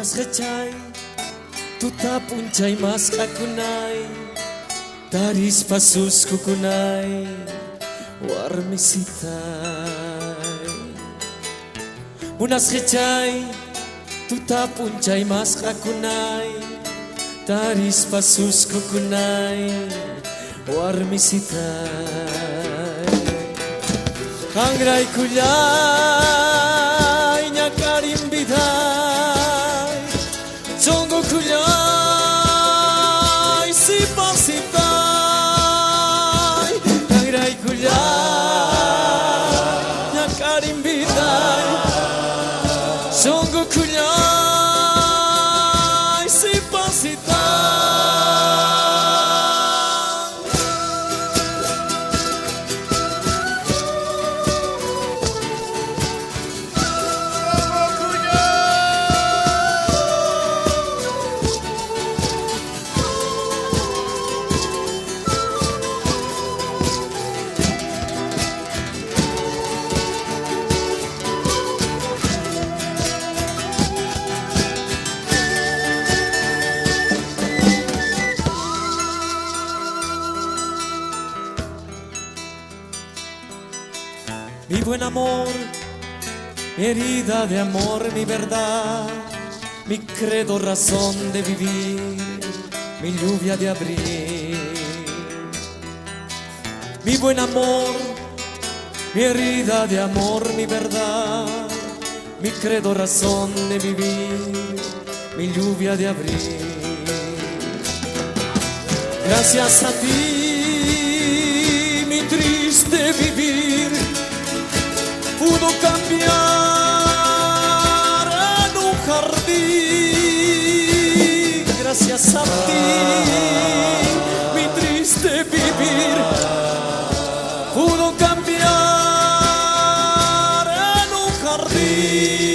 Unas rechay, tutapunchay mas kakunay, taris pasus kukunay, warmisitay. Unas rechay, tutapunchay mas kakunay, taris pasus kukunay, warmisitay. Hangray kulay nya karimbiday, Chongo kulay sipasitay. Hangray kulay nya karimbiday, Chongo kulay sipasitay. Mi buen amor, mi herida de amor, mi verdad, mi credo, razón de vivir, mi lluvia de abril. Mi buen amor, mi herida de amor, mi verdad, mi credo, razón de vivir, mi lluvia de abril. Gracias a ti, mi triste vivir pudo cambiar en un jardín. Gracias a ti, mi triste vivir pudo cambiar en un jardín.